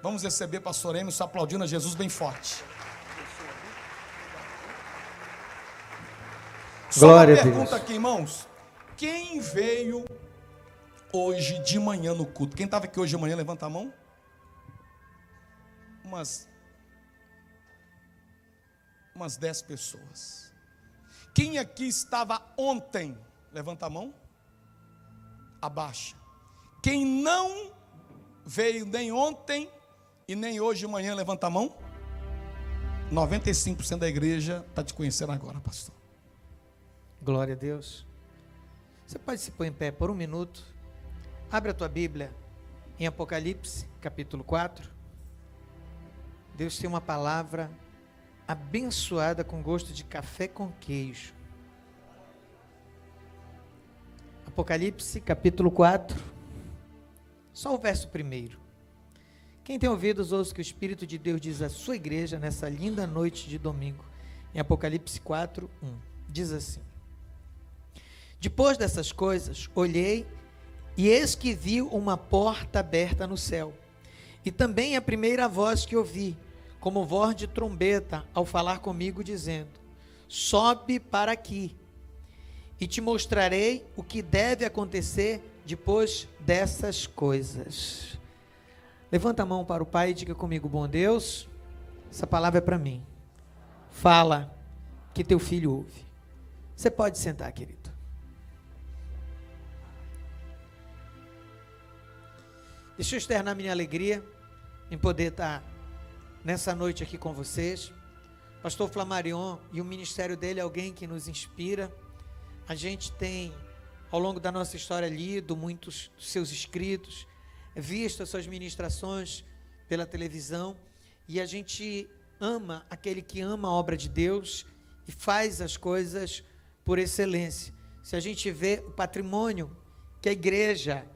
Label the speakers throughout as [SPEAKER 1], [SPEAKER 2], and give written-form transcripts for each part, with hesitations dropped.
[SPEAKER 1] Vamos receber pastor Emerson aplaudindo a Jesus bem forte.
[SPEAKER 2] Glória a
[SPEAKER 1] Só uma
[SPEAKER 2] Deus.
[SPEAKER 1] pergunta aqui, irmãos. Quem veio hoje de manhã no culto? Quem estava aqui hoje de manhã, levanta a mão. Umas 10 pessoas. Quem aqui estava ontem? Levanta a mão. Abaixa. Quem não veio nem ontem e nem hoje de manhã, levanta a mão. 95% da igreja está te conhecendo agora, pastor.
[SPEAKER 2] Glória a Deus. Você pode se pôr em pé por um minuto. Abre a tua Bíblia em Apocalipse, capítulo 4. Deus tem uma palavra abençoada com gosto de café com queijo. Apocalipse, capítulo 4. Só o verso 1. Quem tem ouvidos, ouça o que o Espírito de Deus diz à sua igreja nessa linda noite de domingo. Em Apocalipse 4, 1. Diz assim: Depois dessas coisas, olhei, e eis que vi uma porta aberta no céu. E também a primeira voz que ouvi, como voz de trombeta, ao falar comigo, dizendo: Sobe para aqui, e te mostrarei o que deve acontecer depois dessas coisas. Levanta a mão para o Pai e diga comigo: Bom Deus, essa palavra é para mim. Fala, que teu filho ouve. Você pode sentar, querido. Deixa eu externar minha alegria em poder estar nessa noite aqui com vocês. Pastor Flamarion e o ministério dele é alguém que nos inspira. A gente tem, ao longo da nossa história, lido muitos dos seus escritos, visto as suas ministrações pela televisão, e a gente ama aquele que ama a obra de Deus e faz as coisas por excelência. Se a gente vê o patrimônio que a igreja,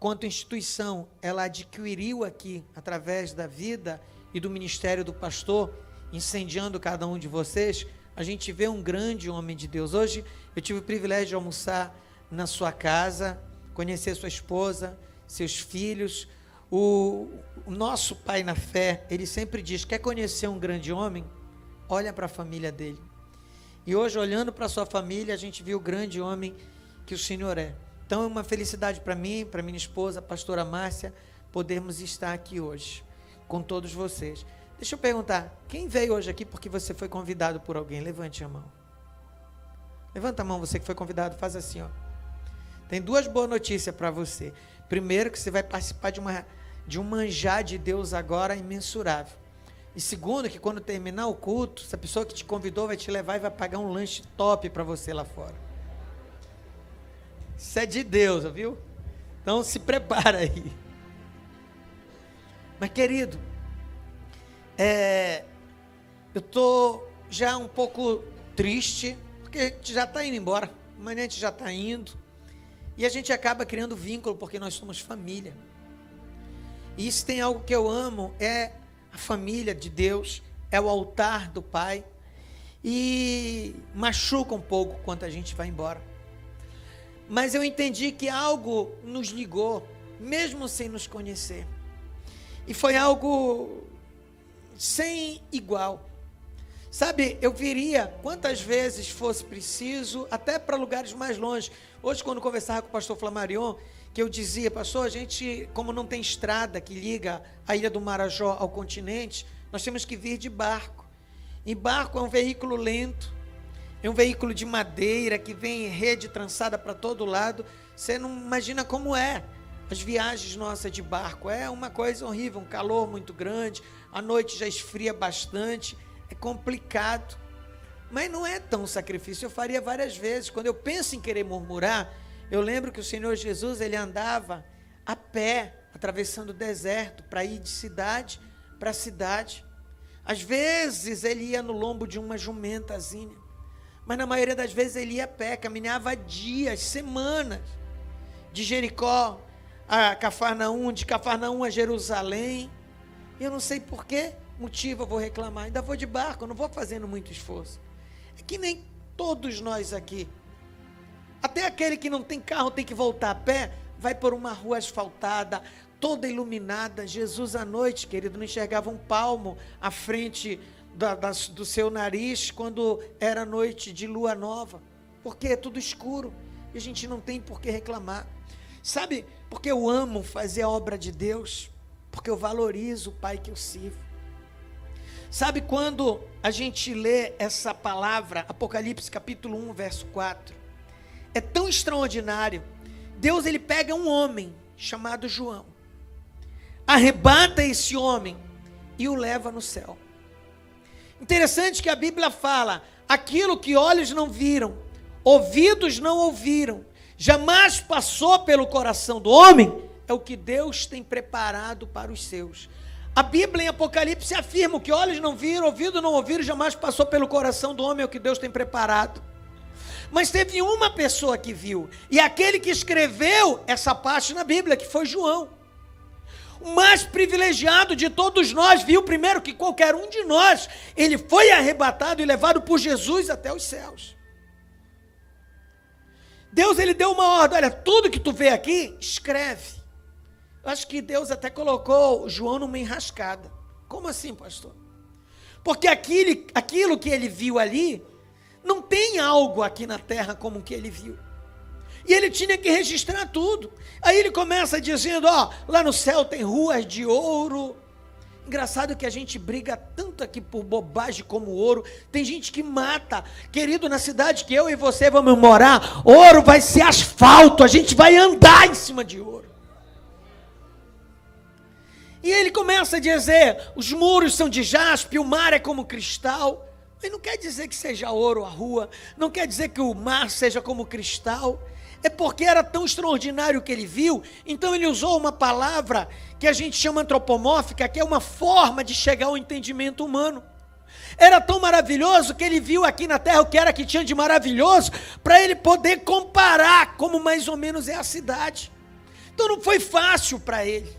[SPEAKER 2] quanto instituição, ela adquiriu aqui, através da vida e do ministério do pastor, incendiando cada um de vocês, a gente vê um grande homem de Deus. Hoje eu tive o privilégio de almoçar na sua casa, conhecer sua esposa, seus filhos. O nosso pai na fé, ele sempre diz: quer conhecer um grande homem? Olha para a família dele. E hoje, olhando para a sua família, a gente viu o grande homem que o Senhor é. Então é uma felicidade para mim, para minha esposa, a pastora Márcia, podermos estar aqui hoje com todos vocês. Deixa eu perguntar, quem veio hoje aqui porque você foi convidado por alguém? Levante a mão. Levanta a mão, você que foi convidado, faz assim, ó. Tem duas boas notícias para você. Primeiro, que você vai participar de um manjar de Deus agora imensurável. E segundo, que quando terminar o culto, essa pessoa que te convidou vai te levar e vai pagar um lanche top para você lá fora. Isso é de Deus, viu? Então se prepara aí. Mas querido, eu estou já um pouco triste, porque a gente já está indo embora, amanhã a gente já está indo, e a gente acaba criando vínculo, porque nós somos família. E se tem algo que eu amo, é a família de Deus, é o altar do Pai, e machuca um pouco quando a gente vai embora. Mas eu entendi que algo nos ligou, mesmo sem nos conhecer, e foi algo sem igual. Sabe, eu viria quantas vezes fosse preciso, até para lugares mais longe. Hoje, quando conversava com o pastor Flamarion, que eu dizia: pastor, a gente, como não tem estrada que liga a Ilha do Marajó ao continente, nós temos que vir de barco. E barco é um veículo lento, é um veículo de madeira, que vem em rede trançada para todo lado. Você não imagina como é as viagens nossas de barco. É uma coisa horrível, um calor muito grande, à noite já esfria bastante, é complicado. Mas não é tão sacrifício, eu faria várias vezes. Quando eu penso em querer murmurar, eu lembro que o Senhor Jesus, ele andava a pé, atravessando o deserto, para ir de cidade para cidade. Às vezes ele ia no lombo de uma jumentazinha, mas na maioria das vezes ele ia a pé, caminhava dias, semanas, de Jericó a Cafarnaum, de Cafarnaum a Jerusalém. Eu não sei por que motivo eu vou reclamar, ainda vou de barco, eu não vou fazendo muito esforço. É que nem todos nós aqui, até aquele que não tem carro tem que voltar a pé, vai por uma rua asfaltada, toda iluminada. Jesus à noite, querido, não enxergava um palmo à frente do seu nariz quando era noite de lua nova, porque é tudo escuro e a gente não tem por que reclamar. Sabe porque eu amo fazer a obra de Deus? Porque eu valorizo o Pai que eu sirvo. Sabe quando a gente lê essa palavra, Apocalipse capítulo 1, verso 4, é tão extraordinário. Deus, ele pega um homem chamado João, arrebata esse homem e o leva no céu. Interessante que a Bíblia fala, aquilo que olhos não viram, ouvidos não ouviram, jamais passou pelo coração do homem, é o que Deus tem preparado para os seus. A Bíblia em Apocalipse afirma que olhos não viram, ouvidos não ouviram, jamais passou pelo coração do homem, é o que Deus tem preparado. Mas teve uma pessoa que viu, e aquele que escreveu essa parte na Bíblia, que foi João. O mais privilegiado de todos nós viu primeiro que qualquer um de nós, ele foi arrebatado e levado por Jesus até os céus. Deus, ele deu uma ordem, olha, tudo que tu vê aqui, escreve. Eu acho que Deus até colocou João numa enrascada. Como assim, pastor? Porque aquilo que ele viu ali, não tem algo aqui na terra como o que ele viu. E ele tinha que registrar tudo. Aí ele começa dizendo, lá no céu tem ruas de ouro. Engraçado que a gente briga tanto aqui por bobagem como ouro. Tem gente que mata. Querido, na cidade que eu e você vamos morar, ouro vai ser asfalto, a gente vai andar em cima de ouro. E ele começa a dizer, os muros são de jaspe, o mar é como cristal. Mas não quer dizer que seja ouro a rua, não quer dizer que o mar seja como cristal. É porque era tão extraordinário o que ele viu, então ele usou uma palavra que a gente chama antropomórfica, que é uma forma de chegar ao entendimento humano. Era tão maravilhoso que ele viu aqui na terra o que era que tinha de maravilhoso, para ele poder comparar como mais ou menos é a cidade. Então não foi fácil para ele.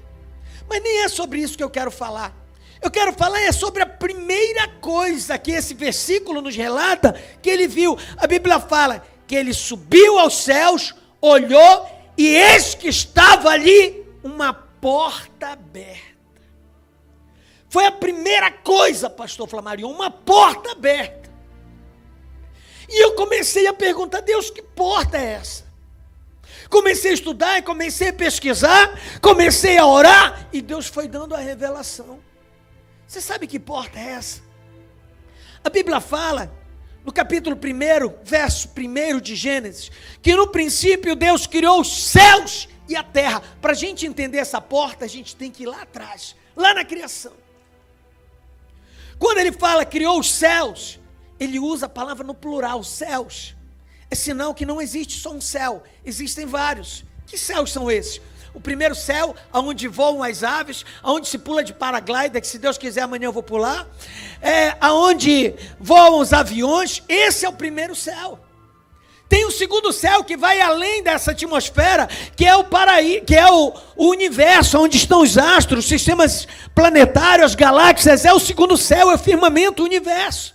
[SPEAKER 2] Mas nem é sobre isso que eu quero falar. Eu quero falar sobre a primeira coisa que esse versículo nos relata, que ele viu. A Bíblia fala que ele subiu aos céus, olhou, e eis que estava ali uma porta aberta. Foi a primeira coisa, pastor Flamarion, uma porta aberta. E eu comecei a perguntar, Deus, que porta é essa? Comecei a estudar, comecei a pesquisar, comecei a orar, e Deus foi dando a revelação. Você sabe que porta é essa? A Bíblia fala, no capítulo 1, verso 1 de Gênesis, que no princípio Deus criou os céus e a terra. Para a gente entender essa porta, a gente tem que ir lá atrás, lá na criação. Quando ele fala criou os céus, ele usa a palavra no plural, céus. É sinal que não existe só um céu, existem vários. Que céus são esses? O primeiro céu, onde voam as aves, onde se pula de paraglider, que se Deus quiser amanhã eu vou pular, onde voam os aviões, esse é o primeiro céu. Tem o segundo céu que vai além dessa atmosfera, que é o paraíso, que é o universo, onde estão os astros, os sistemas planetários, as galáxias, é o segundo céu, é o firmamento, o universo.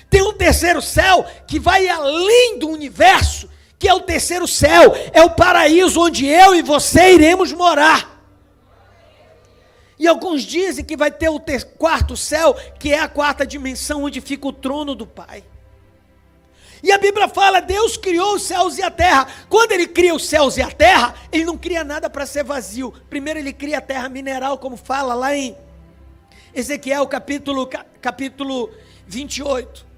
[SPEAKER 2] Tem um terceiro céu que vai além do universo, que é o terceiro céu, é o paraíso onde eu e você iremos morar. E alguns dizem que vai ter o quarto céu, que é a quarta dimensão, onde fica o trono do Pai. E a Bíblia fala, Deus criou os céus e a terra. Quando ele cria os céus e a terra, ele não cria nada para ser vazio. Primeiro ele cria a terra mineral, como fala lá em Ezequiel capítulo 28.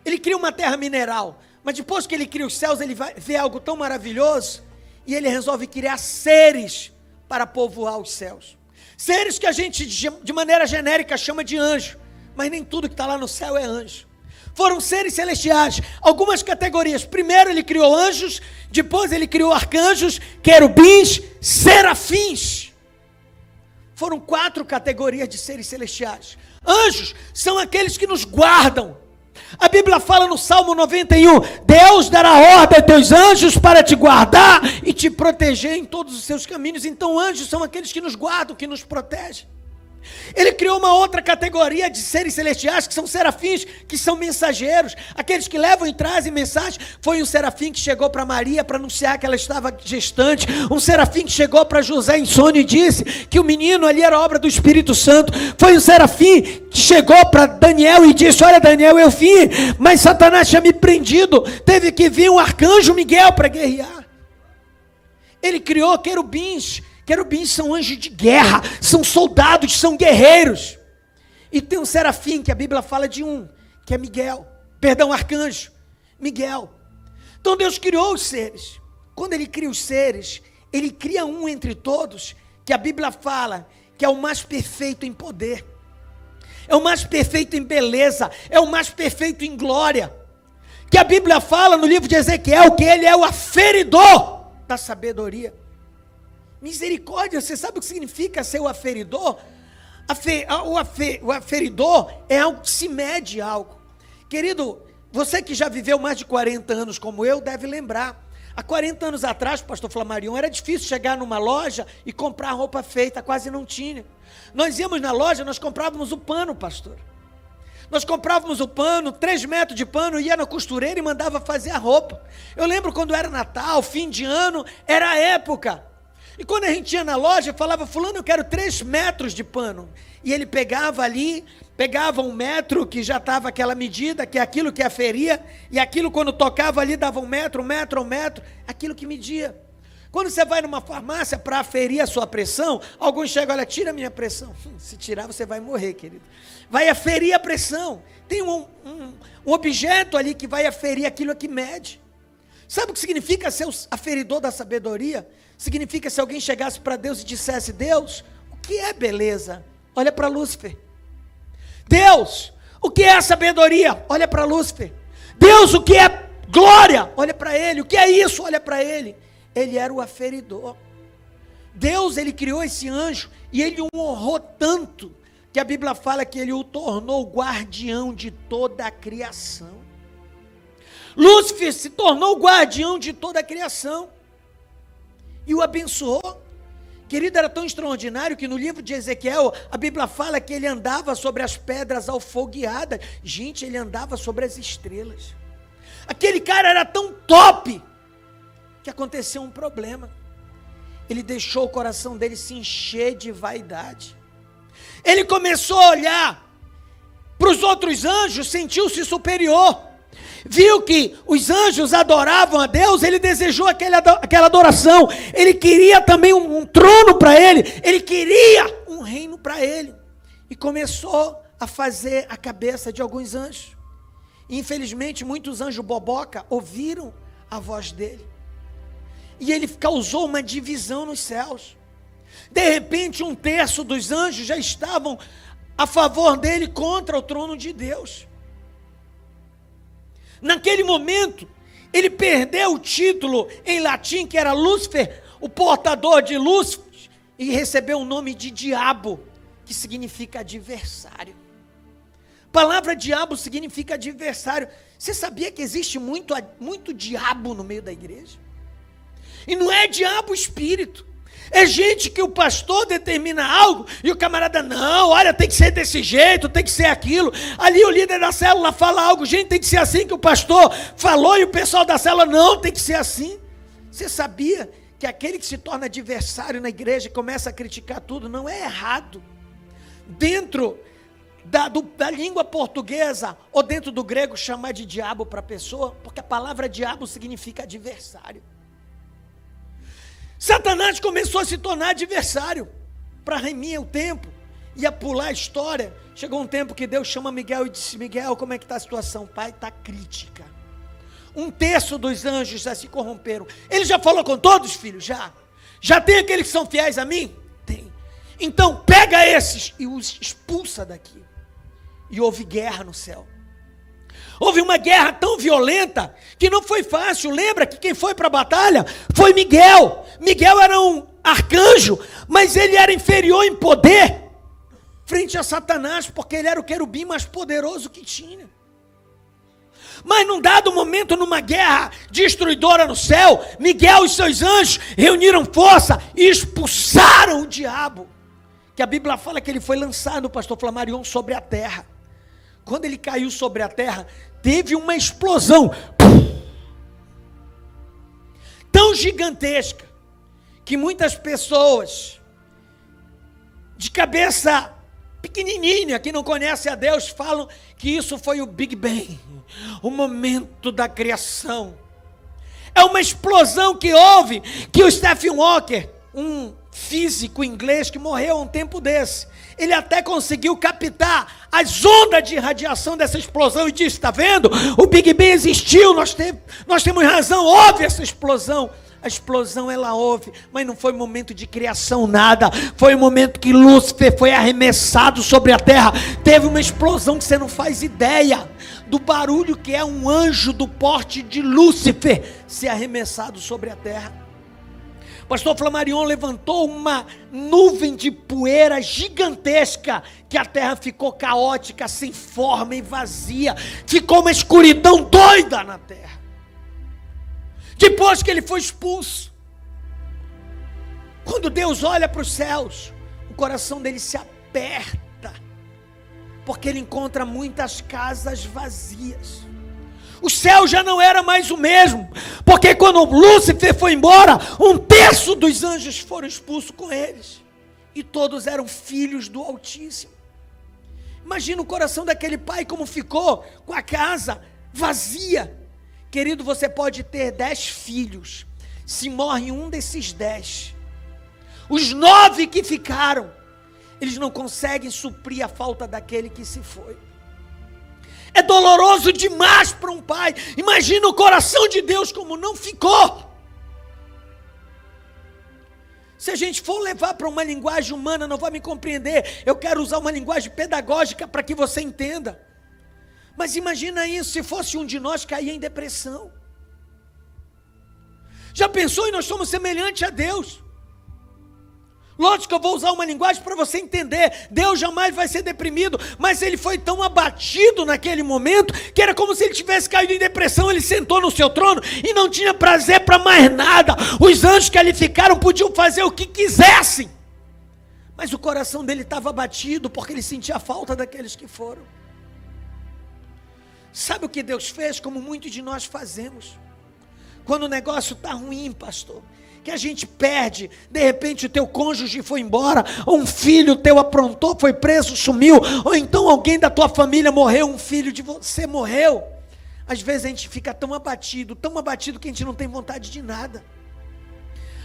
[SPEAKER 2] Ele cria uma terra mineral, mas depois que ele cria os céus, ele vai ver algo tão maravilhoso, e ele resolve criar seres para povoar os céus. Seres que a gente, de maneira genérica, chama de anjo, mas nem tudo que está lá no céu é anjo. Foram seres celestiais, algumas categorias. Primeiro ele criou anjos, depois ele criou arcanjos, querubins, serafins. Foram 4 categorias de seres celestiais. Anjos são aqueles que nos guardam. A Bíblia fala no Salmo 91, Deus dará ordem a teus anjos para te guardar e te proteger em todos os seus caminhos. Então anjos são aqueles que nos guardam, que nos protegem. Ele criou uma outra categoria de seres celestiais, que são serafins, que são mensageiros, aqueles que levam e trazem mensagem. Foi um serafim que chegou para Maria para anunciar que ela estava gestante, um serafim que chegou para José em sonho e disse que o menino ali era obra do Espírito Santo. Foi um serafim que chegou para Daniel e disse: olha, Daniel, eu vim, mas Satanás tinha me prendido, teve que vir um arcanjo Miguel para guerrear. Ele criou querubins. Querubins são anjos de guerra, são soldados, são guerreiros. E tem um serafim, que a Bíblia fala de um, que é Miguel. Perdão, arcanjo, Miguel. Então Deus criou os seres. Quando Ele cria os seres, Ele cria um entre todos, que a Bíblia fala que é o mais perfeito em poder, é o mais perfeito em beleza, é o mais perfeito em glória. Que a Bíblia fala no livro de Ezequiel que Ele é o aferidor da sabedoria. Misericórdia, você sabe o que significa ser o aferidor? O aferidor é algo que se mede algo. Querido, você que já viveu mais de 40 anos como eu, deve lembrar. Há 40 anos atrás, pastor Flamarion, era difícil chegar numa loja e comprar roupa feita, quase não tinha. Nós íamos na loja, nós comprávamos o pano, pastor. Nós comprávamos o pano, 3 metros de pano, ia na costureira e mandava fazer a roupa. Eu lembro quando era Natal, fim de ano, era a época. E quando a gente ia na loja, falava: fulano, eu quero 3 metros de pano. E ele pegava ali, pegava 1 metro, que já estava aquela medida, que é aquilo que aferia, e aquilo quando tocava ali dava 1 metro, 1 metro, 1 metro, aquilo que media. Quando você vai numa farmácia para aferir a sua pressão, alguns chegam: olha, tira a minha pressão. Se tirar, você vai morrer, querido. Vai aferir a pressão. Tem um objeto ali que vai aferir aquilo que mede. Sabe o que significa ser o aferidor da sabedoria? Significa se alguém chegasse para Deus e dissesse: Deus, o que é beleza? Olha para Lúcifer. Deus, o que é a sabedoria? Olha para Lúcifer. Deus, o que é glória? Olha para ele. O que é isso? Olha para ele. Ele era o aferidor. Deus, ele criou esse anjo e ele o honrou tanto que a Bíblia fala que ele o tornou guardião de toda a criação. Lúcifer se tornou guardião de toda a criação e o abençoou. Querido, era tão extraordinário que no livro de Ezequiel, a Bíblia fala que ele andava sobre as pedras alfogueadas. Gente, ele andava sobre as estrelas. Aquele cara era tão top que aconteceu um problema. Ele deixou o coração dele se encher de vaidade. Ele começou a olhar para os outros anjos, sentiu-se superior. Viu que os anjos adoravam a Deus, ele desejou aquela adoração. Ele queria também um trono para ele, ele queria um reino para ele. E começou a fazer a cabeça de alguns anjos. E, infelizmente, muitos anjos boboca ouviram a voz dele. E ele causou uma divisão nos céus. De repente, 1/3 dos anjos já estavam a favor dele contra o trono de Deus. Naquele momento, ele perdeu o título em latim, que era Lúcifer, o portador de Lúcifer, e recebeu o nome de diabo, que significa adversário. A palavra diabo significa adversário. Você sabia que existe muito diabo no meio da igreja? E não é diabo espírito. É gente que o pastor determina algo e o camarada: não, olha, tem que ser desse jeito, tem que ser aquilo. Ali o líder da célula fala algo: gente, tem que ser assim que o pastor falou, e o pessoal da célula: não, tem que ser assim. Você sabia que aquele que se torna adversário na igreja e começa a criticar tudo, não é errado? Dentro da língua portuguesa ou dentro do grego, chamar de diabo para a pessoa, porque a palavra diabo significa adversário. Satanás começou a se tornar adversário. Para remir o tempo, ia pular a história. Chegou um tempo que Deus chama Miguel e disse: Miguel, como é que está a situação? Pai, está crítica. 1/3 dos anjos já se corromperam. Ele já falou com todos, filhos? Já tem aqueles que são fiéis a mim? Tem. Então pega esses e os expulsa daqui. E houve guerra no céu. Houve uma guerra tão violenta que não foi fácil. Lembra que quem foi para a batalha foi Miguel. Miguel era um arcanjo, mas ele era inferior em poder frente a Satanás, porque ele era o querubim mais poderoso que tinha. Mas num dado momento, numa guerra destruidora no céu, Miguel e seus anjos reuniram força e expulsaram o diabo, que a Bíblia fala que ele foi lançado, pastor Flamarion, sobre a terra. Quando ele caiu sobre a terra, teve uma explosão tão gigantesca, que muitas pessoas de cabeça pequenininha, que não conhecem a Deus, falam que isso foi o Big Bang, o momento da criação. É uma explosão que houve, que o Stephen Hawking, um físico inglês que morreu há um tempo desse, ele até conseguiu captar as ondas de radiação dessa explosão e disse: está vendo? O Big Bang existiu, nós temos razão, houve essa explosão. A explosão ela houve, mas não foi momento de criação nada, foi o momento que Lúcifer foi arremessado sobre a terra. Teve uma explosão que você não faz ideia do barulho que é um anjo do porte de Lúcifer ser arremessado sobre a terra. Pastor Flamarion levantou uma nuvem de poeira gigantesca, que a terra ficou caótica, sem forma e vazia, ficou uma escuridão doida na terra. Depois que ele foi expulso, quando Deus olha para os céus, o coração dele se aperta, porque ele encontra muitas casas vazias. O céu já não era mais o mesmo, porque quando Lúcifer foi embora, 1/3 dos anjos foram expulsos com eles, e todos eram filhos do Altíssimo. Imagina o coração daquele pai como ficou, com a casa vazia. Querido, você pode ter 10 filhos, se morre um desses 10, os 9 que ficaram, eles não conseguem suprir a falta daquele que se foi. É doloroso demais para um pai. Imagina o coração de Deus como não ficou. Se a gente for levar para uma linguagem humana, não vai me compreender. Eu quero usar uma linguagem pedagógica para que você entenda. Mas imagina isso, se fosse um de nós cair em depressão. Já pensou? E nós somos semelhantes a Deus. Lógico que eu vou usar uma linguagem para você entender. Deus jamais vai ser deprimido, mas ele foi tão abatido naquele momento, que era como se ele tivesse caído em depressão. Ele sentou no seu trono e não tinha prazer para mais nada. Os anjos que ali ficaram podiam fazer o que quisessem, mas o coração dele estava abatido, porque ele sentia a falta daqueles que foram. Sabe o que Deus fez, como muitos de nós fazemos? Quando o negócio está ruim, pastor, que a gente perde, de repente o teu cônjuge foi embora, ou um filho teu aprontou, foi preso, sumiu, ou então alguém da tua família morreu, um filho de você morreu. Às vezes a gente fica tão abatido que a gente não tem vontade de nada.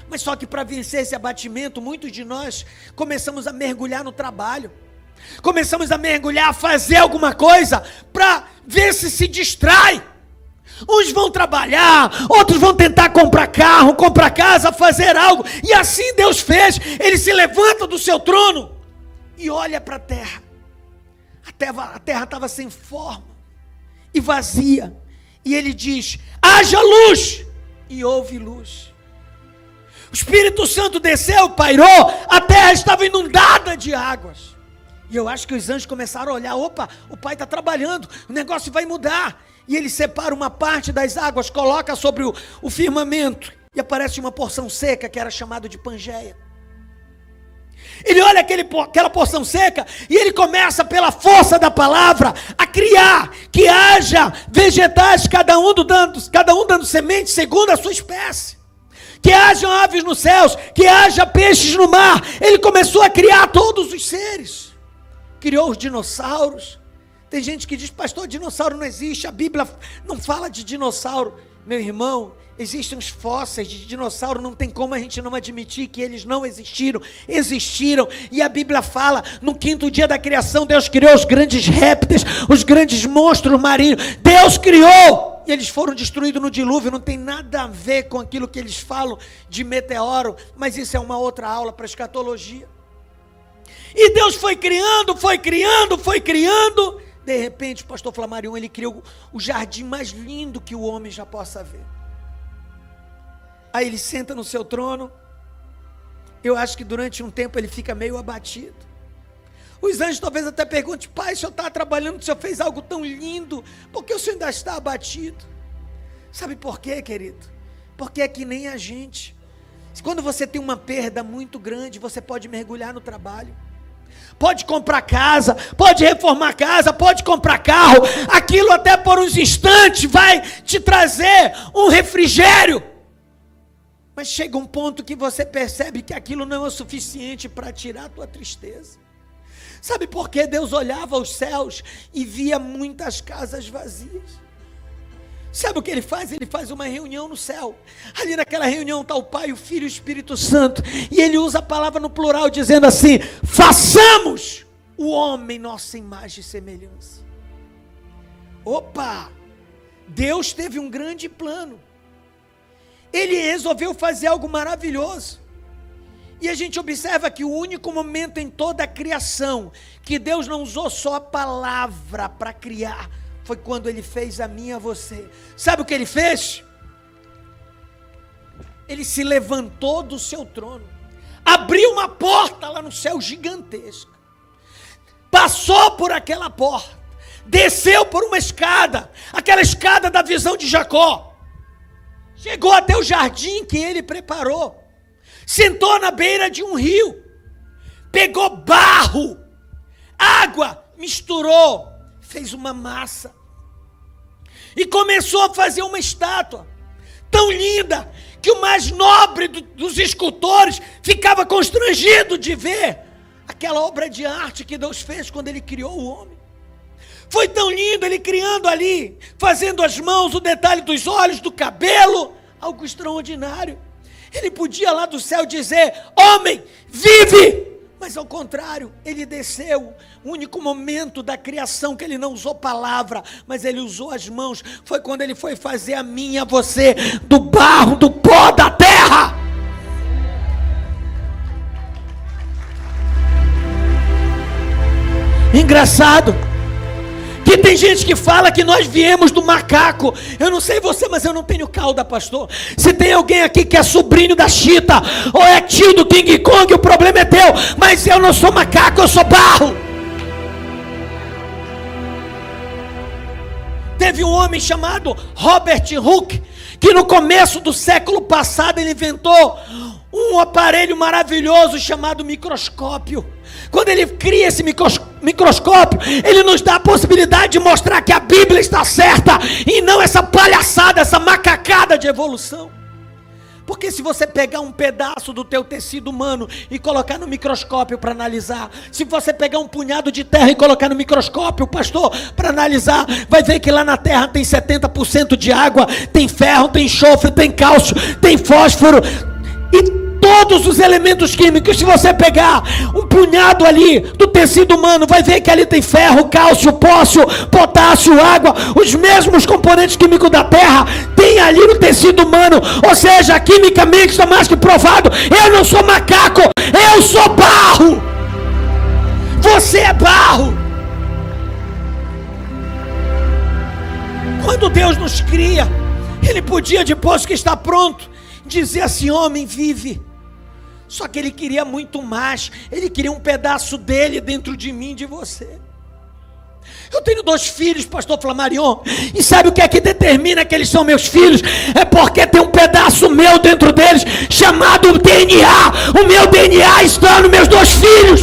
[SPEAKER 2] Mas só que para vencer esse abatimento, muitos de nós começamos a mergulhar no trabalho, começamos a mergulhar, a fazer alguma coisa para ver se distrai. Uns vão trabalhar, outros vão tentar comprar carro, comprar casa, fazer algo. E assim Deus fez. Ele se levanta do seu trono e olha para a terra. A terra estava sem forma e vazia. E ele diz: haja luz. E houve luz. O Espírito Santo desceu, pairou. A terra estava inundada de águas. E eu acho que os anjos começaram a olhar: opa, o pai está trabalhando, o negócio vai mudar. E ele separa uma parte das águas, coloca sobre o firmamento, e aparece uma porção seca, que era chamada de Pangeia. Ele olha aquela porção seca, e ele começa, pela força da palavra, a criar, que haja vegetais, cada um dando semente segundo a sua espécie, que haja aves nos céus, que haja peixes no mar. Ele começou a criar todos os seres, criou os dinossauros. Tem gente que diz: pastor, dinossauro não existe, a Bíblia não fala de dinossauro. Meu irmão, existem os fósseis de dinossauro, não tem como a gente não admitir que eles não existiram. Existiram, e a Bíblia fala, no 5º dia da criação, Deus criou os grandes répteis, os grandes monstros marinhos. Deus criou, e eles foram destruídos no dilúvio. Não tem nada a ver com aquilo que eles falam de meteoro, mas isso é uma outra aula para escatologia. E Deus foi criando. De repente, o pastor Flamarion, ele criou o jardim mais lindo que o homem já possa ver. Aí ele senta no seu trono. Eu acho que durante um tempo ele fica meio abatido. Os anjos talvez até perguntem: pai, o senhor está trabalhando, o senhor fez algo tão lindo, por que o senhor ainda está abatido? Sabe por quê, querido? Porque é que nem a gente. Quando você tem uma perda muito grande, você pode mergulhar no trabalho. pode comprar casa, pode reformar casa, pode comprar carro, aquilo até por uns instantes vai te trazer um refrigério. Mas chega um ponto que você percebe que aquilo não é o suficiente para tirar a tua tristeza. Sabe por que Deus olhava aos céus e via muitas casas vazias? Sabe o que ele faz? Ele faz uma reunião no céu. Ali naquela reunião está o Pai, o Filho e o Espírito Santo. E ele usa a palavra no plural, dizendo assim: façamos o homem nossa imagem e semelhança. Opa! Deus teve um grande plano. Ele resolveu fazer algo maravilhoso. E a gente observa que o único momento em toda a criação que Deus não usou só a palavra para criar foi quando Ele fez a mim e a você. Sabe o que Ele fez? Ele se levantou do seu trono, abriu uma porta lá no céu gigantesca, passou por aquela porta, desceu por uma escada, aquela escada da visão de Jacó, chegou até o jardim que Ele preparou, sentou na beira de um rio, pegou barro, água, misturou, fez uma massa e começou a fazer uma estátua tão linda que o mais nobre dos escultores ficava constrangido de ver aquela obra de arte que Deus fez quando Ele criou o homem. Foi tão lindo Ele criando ali, fazendo as mãos, o detalhe dos olhos, do cabelo, algo extraordinário. Ele podia lá do céu dizer: homem, vive! Mas ao contrário, Ele desceu. O único momento da criação que Ele não usou palavra, mas Ele usou as mãos, foi quando Ele foi fazer a mim e a você do barro, do pó da terra. Engraçado que tem gente que fala que nós viemos do macaco. Eu não sei você, mas eu não tenho cauda, pastor. Se tem alguém aqui que é sobrinho da Chita, ou é tio do King Kong, o problema é teu. Mas eu não sou macaco, eu sou barro. Teve um homem chamado Robert Hooke, que no começo do século passado ele inventou um aparelho maravilhoso chamado microscópio. Quando ele cria esse microscópio, ele nos dá a possibilidade de mostrar que a Bíblia está certa e não essa palhaçada, essa macacada de evolução. Porque se você pegar um pedaço do teu tecido humano e colocar no microscópio para analisar, se você pegar um punhado de terra e colocar no microscópio, pastor, para analisar, vai ver que lá na terra tem 70% de água, tem ferro, tem enxofre, tem cálcio, tem fósforo e todos os elementos químicos. Se você pegar um punhado ali do tecido humano, vai ver que ali tem ferro, cálcio, potássio, água, os mesmos componentes químicos da terra, tem ali no tecido humano. Ou seja, quimicamente está mais que provado. Eu não sou macaco, eu sou barro. Você é barro. Quando Deus nos cria, Ele podia, depois que está pronto, dizer assim: homem, vive. Só que Ele queria muito mais. Ele queria um pedaço dele dentro de mim, de você. Eu tenho 2 filhos, pastor Flamarion, e sabe o que é que determina que eles são meus filhos? É porque tem um pedaço meu dentro deles, chamado DNA. O meu DNA está nos meus 2 filhos.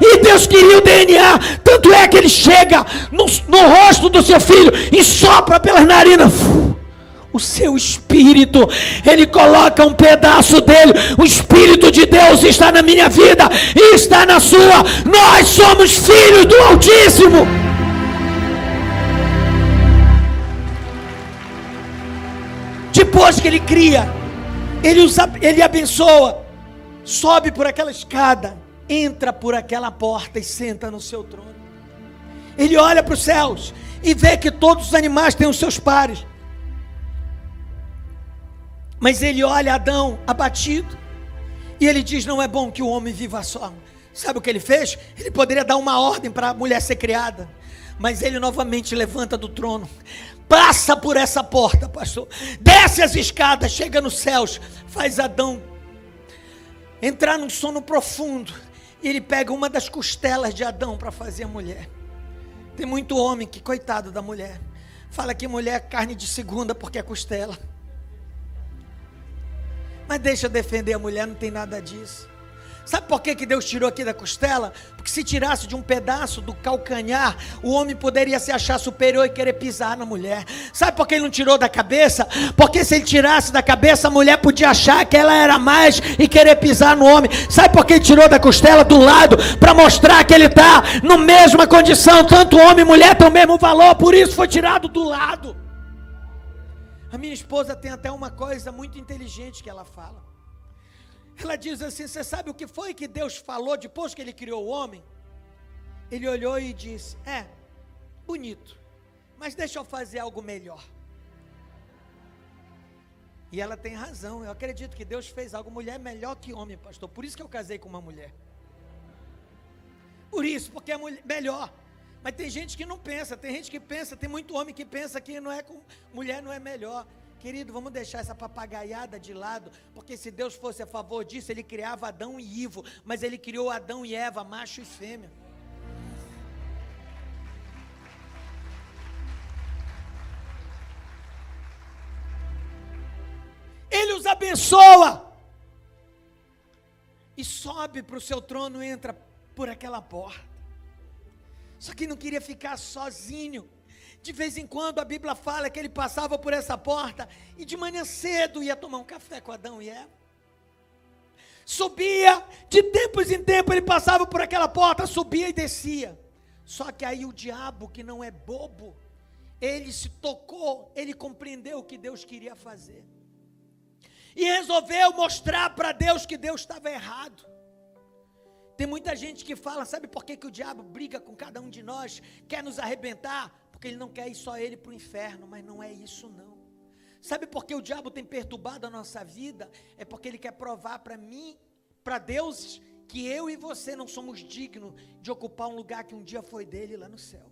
[SPEAKER 2] E Deus queria o DNA, tanto é que Ele chega no rosto do seu filho e sopra pelas narinas o seu espírito. Ele coloca um pedaço dele. O Espírito de Deus está na minha vida e está na sua. Nós somos filhos do Altíssimo. Depois que Ele cria, Ele abençoa, sobe por aquela escada, entra por aquela porta e senta no seu trono. Ele olha para os céus e vê que todos os animais têm os seus pares. Mas Ele olha Adão abatido e Ele diz: não é bom que o homem viva só. Sabe o que Ele fez? Ele poderia dar uma ordem para a mulher ser criada, mas Ele novamente levanta do trono, passa por essa porta, pastor, desce as escadas, chega nos céus, faz Adão entrar num sono profundo, e Ele pega uma das costelas de Adão para fazer a mulher. Tem muito homem que, coitado da mulher, fala que mulher é carne de segunda porque é costela. Mas deixa eu defender a mulher, não tem nada disso. Sabe por que Deus tirou aqui da costela? Porque se tirasse de um pedaço do calcanhar, o homem poderia se achar superior e querer pisar na mulher. Sabe por que ele não tirou da cabeça? Porque se ele tirasse da cabeça, a mulher podia achar que ela era mais e querer pisar no homem. Sabe por que ele tirou da costela do lado? Para mostrar que ele está na mesma condição, tanto homem e mulher têm o mesmo valor, por isso foi tirado do lado. A minha esposa tem até uma coisa muito inteligente que ela fala. Ela diz assim: você sabe o que foi que Deus falou depois que ele criou o homem? Ele olhou e disse: bonito, mas deixa eu fazer algo melhor. E ela tem razão. Eu acredito que Deus fez algo mulher melhor que homem, pastor. Por isso que eu casei com uma mulher. Por isso, porque é melhor. Mas tem gente que não pensa, tem gente que pensa, tem muito homem que pensa que não é com mulher não é melhor. Querido, vamos deixar essa papagaiada de lado, porque se Deus fosse a favor disso, ele criava Adão e Ivo, mas ele criou Adão e Eva, macho e fêmea. Ele os abençoa e sobe para o seu trono, entra por aquela porta. Só que não queria ficar sozinho. De vez em quando a Bíblia fala que ele passava por essa porta e de manhã cedo ia tomar um café com Adão e Eva. Subia, de tempos em tempos ele passava por aquela porta, subia e descia. Só que aí o diabo, que não é bobo, ele se tocou, ele compreendeu o que Deus queria fazer. E resolveu mostrar para Deus que Deus estava errado. Tem muita gente que fala, sabe por que o diabo briga com cada um de nós, quer nos arrebentar? Porque ele não quer ir só ele para o inferno, mas não é isso não. Sabe por que o diabo tem perturbado a nossa vida? É porque ele quer provar para mim, para Deus, que eu e você não somos dignos de ocupar um lugar que um dia foi dele lá no céu.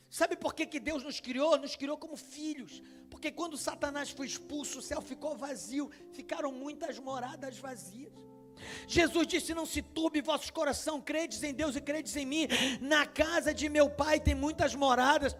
[SPEAKER 2] Sabe por que Deus nos criou? Nos criou como filhos. Porque quando Satanás foi expulso, o céu ficou vazio, ficaram muitas moradas vazias. Jesus disse: não se turbe vossos coração, credes em Deus e credes em mim. Na casa de meu pai tem muitas moradas.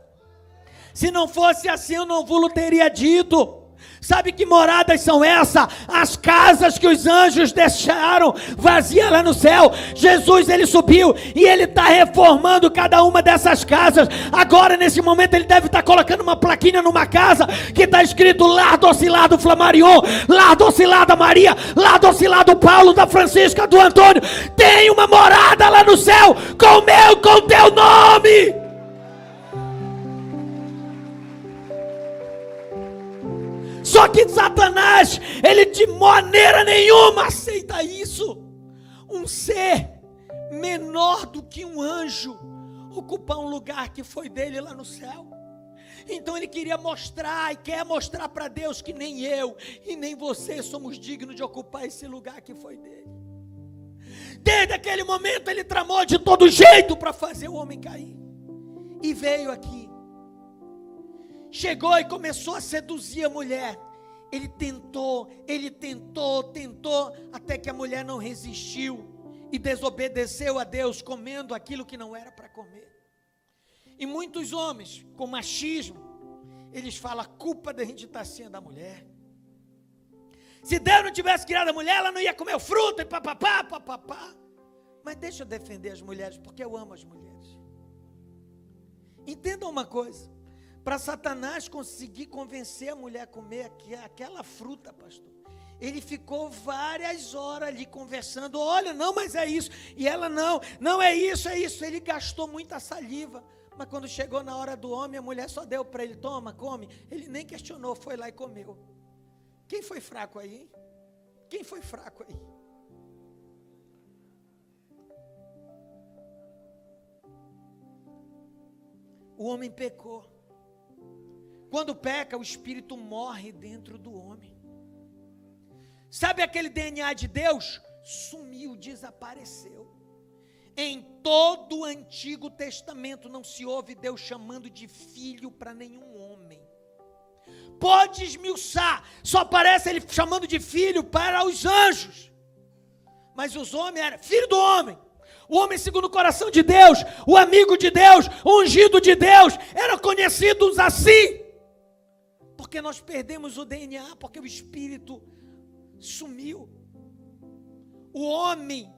[SPEAKER 2] Se não fosse assim, eu não vos teria dito. Sabe que moradas são essas? As casas que os anjos deixaram vazias lá no céu. Jesus, ele subiu e ele está reformando cada uma dessas casas. Agora, nesse momento, ele deve estar colocando uma plaquinha numa casa que está escrito: Lar Docilado Flamarion, Lar Docilada Maria, Lar Docilado Paulo, da Francisca, do Antônio. Tem uma morada lá no céu com o meu, com o teu nome. Só que Satanás, ele de maneira nenhuma aceita isso. Um ser menor do que um anjo ocupar um lugar que foi dele lá no céu. Então ele queria mostrar e quer mostrar para Deus que nem eu e nem você somos dignos de ocupar esse lugar que foi dele. Desde aquele momento ele tramou de todo jeito para fazer o homem cair. E veio aqui. Chegou e começou a seduzir a mulher. Ele tentou, até que a mulher não resistiu e desobedeceu a Deus, comendo aquilo que não era para comer. E muitos homens, com machismo, eles falam: a culpa da gente estar assim é da mulher. Se Deus não tivesse criado a mulher, ela não ia comer o fruto e papapá. Mas deixa eu defender as mulheres, porque eu amo as mulheres. Entendam uma coisa. Para Satanás conseguir convencer a mulher a comer aquela fruta, pastor, ele ficou várias horas ali conversando: olha, não, mas é isso, e ela não é isso, ele gastou muita saliva, mas quando chegou na hora do homem, a mulher só deu para ele: toma, come, ele nem questionou, foi lá e comeu. Quem foi fraco aí, hein? Quem foi fraco aí? O homem pecou. Quando peca, o espírito morre dentro do homem. Sabe aquele DNA de Deus? Sumiu, desapareceu. Em todo o Antigo Testamento não se ouve Deus chamando de filho para nenhum homem. Pode esmiuçar, só aparece ele chamando de filho para os anjos. Mas os homens eram filho do homem. O homem segundo o coração de Deus, o amigo de Deus, o ungido de Deus, eram conhecidos assim. Porque nós perdemos o DNA, porque o espírito sumiu. o homem,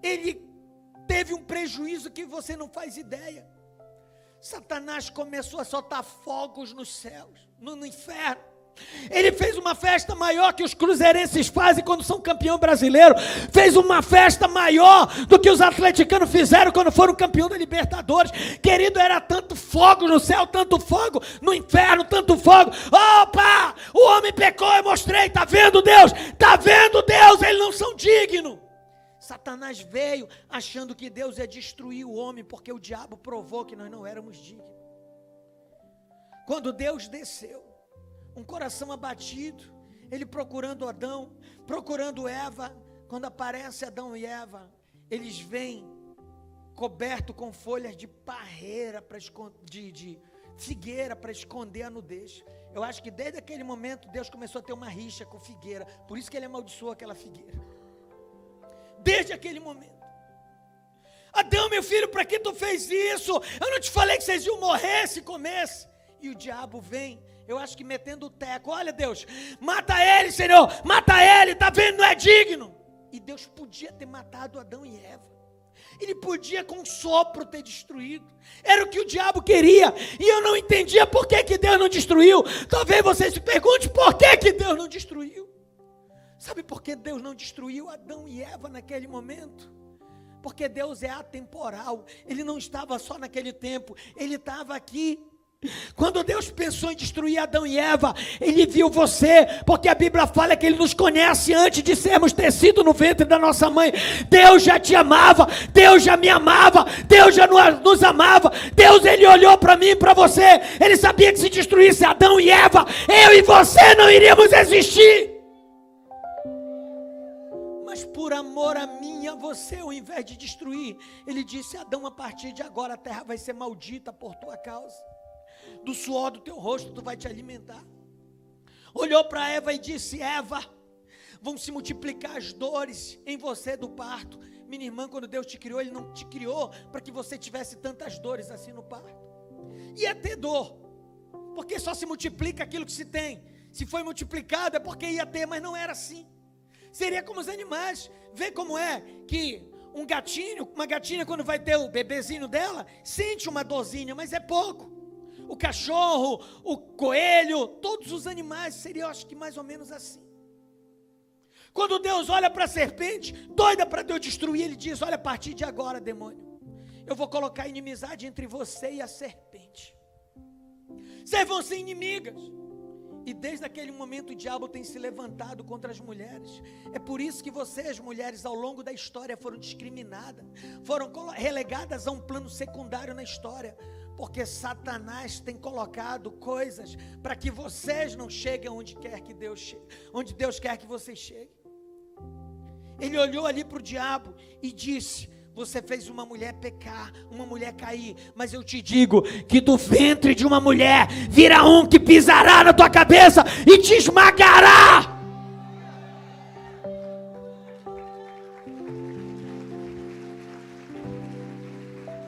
[SPEAKER 2] ele teve um prejuízo que você não faz ideia. Satanás começou a soltar fogos nos céus, no inferno. Ele fez uma festa maior que os cruzeirenses fazem quando são campeão brasileiro. Fez uma festa maior do que os atleticanos fizeram quando foram campeão da Libertadores. Querido, era tanto fogo no céu, tanto fogo no inferno, tanto fogo. Opa! O homem pecou, eu mostrei, tá vendo Deus? Tá vendo Deus? Eles não são dignos. Satanás veio achando que Deus ia destruir o homem, porque o diabo provou que nós não éramos dignos. Quando Deus desceu, um coração abatido, ele procurando Adão, procurando Eva. Quando aparece Adão e Eva, eles vêm coberto com folhas de parreira, de figueira, para esconder a nudez. Eu acho que desde aquele momento Deus começou a ter uma rixa com figueira, por isso que ele amaldiçoou aquela figueira. Desde aquele momento. Adão, meu filho, para que tu fez isso? Eu não te falei que vocês iam morrer se comesse. E o diabo vem, eu acho que metendo o teco. Olha, Deus, mata ele, Senhor, mata ele, tá vendo, não é digno. E Deus podia ter matado Adão e Eva. Ele podia com um sopro ter destruído. Era o que o diabo queria. E eu não entendia por que Deus não destruiu. Talvez você se pergunte por que Deus não destruiu. Sabe por que Deus não destruiu Adão e Eva naquele momento? Porque Deus é atemporal. Ele não estava só naquele tempo, ele estava aqui. Quando Deus pensou em destruir Adão e Eva, ele viu você, porque a Bíblia fala que ele nos conhece antes de sermos tecidos no ventre da nossa mãe. Deus já te amava, Deus já me amava, Deus já nos amava. Deus, ele olhou para mim e para você, ele sabia que se destruísse Adão e Eva, eu e você não iríamos existir. Mas por amor a mim e a você, ao invés de destruir, ele disse: Adão, a partir de agora a terra vai ser maldita por tua causa. Do suor do teu rosto tu vai te alimentar. Olhou para Eva e disse: Eva, vão se multiplicar as dores em você do parto. Minha irmã, quando Deus te criou, ele não te criou para que você tivesse tantas dores assim no parto. Ia ter dor, porque só se multiplica aquilo que se tem. Se foi multiplicado é porque ia ter, mas não era assim. Seria como os animais. Vê como é que um gatinho, uma gatinha, quando vai ter o bebezinho dela, sente uma dorzinha, mas é pouco. O cachorro, o coelho, todos os animais seriam, acho que mais ou menos assim. Quando Deus olha para a serpente, doida para Deus destruir, ele diz: olha, a partir de agora, demônio, eu vou colocar inimizade entre você e a serpente. Vocês vão ser inimigas. E desde aquele momento o diabo tem se levantado contra as mulheres. É por isso que vocês, mulheres, ao longo da história foram discriminadas, foram relegadas a um plano secundário na história, porque Satanás tem colocado coisas para que vocês não cheguem onde quer que Deus chegue, onde Deus quer que vocês cheguem. Ele olhou ali para o diabo e disse: você fez uma mulher pecar, uma mulher cair, mas eu te digo que do ventre de uma mulher virá um que pisará na tua cabeça e te esmagará.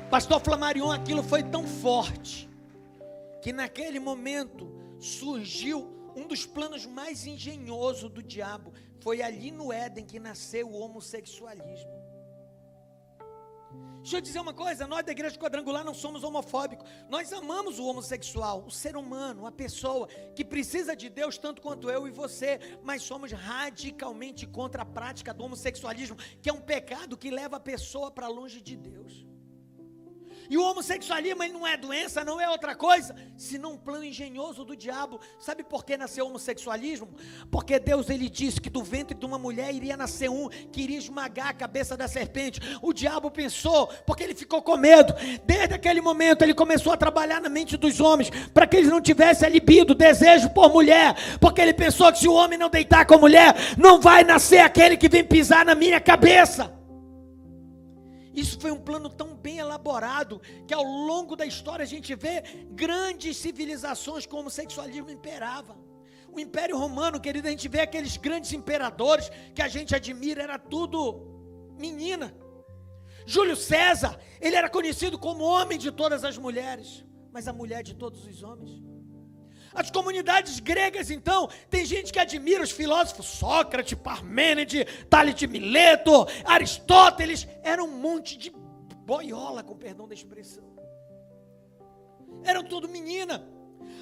[SPEAKER 2] Pastor Flamarion, aquilo foi tão forte que naquele momento surgiu um dos planos mais engenhosos do diabo. Foi ali no Éden que nasceu o homossexualismo. Deixa eu dizer uma coisa, nós da Igreja Quadrangular não somos homofóbicos. Nós amamos o homossexual, o ser humano, a pessoa que precisa de Deus tanto quanto eu e você, mas somos radicalmente contra a prática do homossexualismo, que é um pecado que leva a pessoa para longe de Deus. E o homossexualismo, ele não é doença, não é outra coisa, senão um plano engenhoso do diabo. Sabe por que nasceu o homossexualismo? Porque Deus, ele disse que do ventre de uma mulher iria nascer um que iria esmagar a cabeça da serpente. O diabo pensou, porque ele ficou com medo. Desde aquele momento ele começou a trabalhar na mente dos homens, para que eles não tivessem a libido, desejo por mulher, porque ele pensou que se o homem não deitar com a mulher, não vai nascer aquele que vem pisar na minha cabeça. Isso foi um plano tão bem elaborado, que ao longo da história a gente vê grandes civilizações com o homossexualismo imperava. O Império Romano, querido, a gente vê aqueles grandes imperadores que a gente admira, era tudo menina. Júlio César, ele era conhecido como homem de todas as mulheres, mas a mulher de todos os homens. As comunidades gregas, então, tem gente que admira os filósofos Sócrates, Parmênides, Tales de Mileto, Aristóteles. Era um monte de boiola, com perdão da expressão. Eram tudo menina.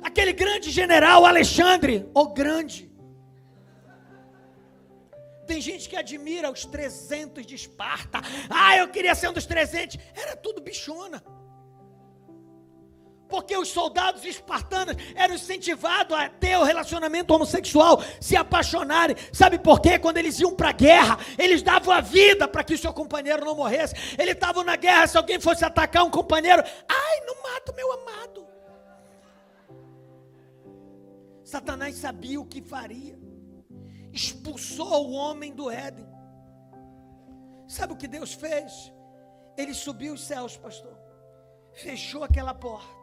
[SPEAKER 2] Aquele grande general Alexandre, o Grande. Tem gente que admira os 300 de Esparta. Eu queria ser um dos 300. Era tudo bichona. Porque os soldados espartanos eram incentivados a ter o relacionamento homossexual, se apaixonarem. Sabe por quê? Quando eles iam para a guerra, eles davam a vida para que o seu companheiro não morresse. Eles estavam na guerra, se alguém fosse atacar um companheiro, não mata o meu amado. Satanás sabia o que faria. Expulsou o homem do Éden. Sabe o que Deus fez? Ele subiu os céus, pastor. Fechou aquela porta.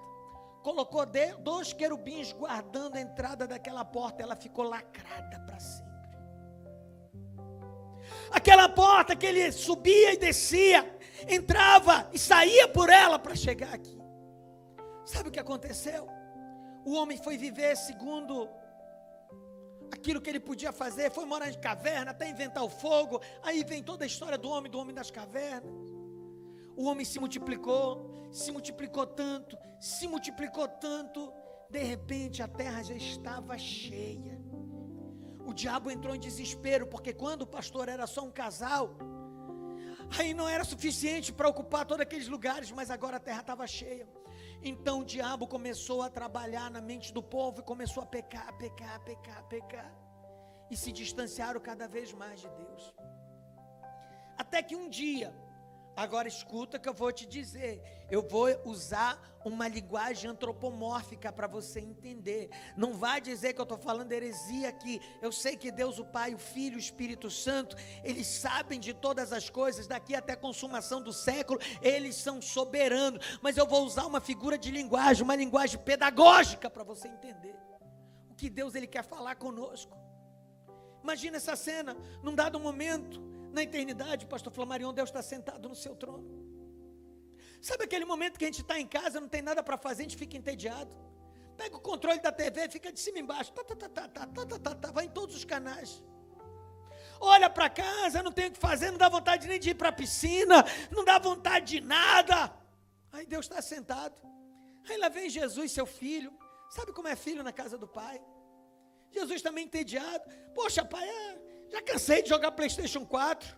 [SPEAKER 2] Colocou 2 querubins guardando a entrada daquela porta. Ela ficou lacrada para sempre. Aquela porta que ele subia e descia, entrava e saía por ela para chegar aqui. Sabe o que aconteceu? O homem foi viver segundo aquilo que ele podia fazer. Foi morar em caverna, até inventar o fogo. Aí vem toda a história do homem das cavernas. O homem se multiplicou tanto, de repente a terra já estava cheia. O diabo entrou em desespero, porque quando o pastor era só um casal, aí não era suficiente para ocupar todos aqueles lugares, mas agora a terra estava cheia. Então o diabo começou a trabalhar na mente do povo e começou a pecar, e se distanciaram cada vez mais de Deus. Até que um dia, agora escuta que eu vou te dizer, eu vou usar uma linguagem antropomórfica para você entender. Não vai dizer que eu estou falando heresia aqui. Eu sei que Deus, o Pai, o Filho e o Espírito Santo, eles sabem de todas as coisas, daqui até a consumação do século, eles são soberanos. Mas eu vou usar uma figura de linguagem, uma linguagem pedagógica para você entender o que Deus ele quer falar conosco. Imagina essa cena, num dado momento, na eternidade, pastor Flamarion, Deus está sentado no seu trono. Sabe aquele momento que a gente está em casa, não tem nada para fazer, a gente fica entediado. Pega o controle da TV, fica de cima e embaixo, vai em todos os canais. Olha para casa, não tem o que fazer, não dá vontade nem de ir para a piscina, não dá vontade de nada. Aí Deus está sentado. Aí lá vem Jesus, seu filho. Sabe como é filho na casa do pai? Jesus também entediado. Poxa, pai, já cansei de jogar PlayStation 4.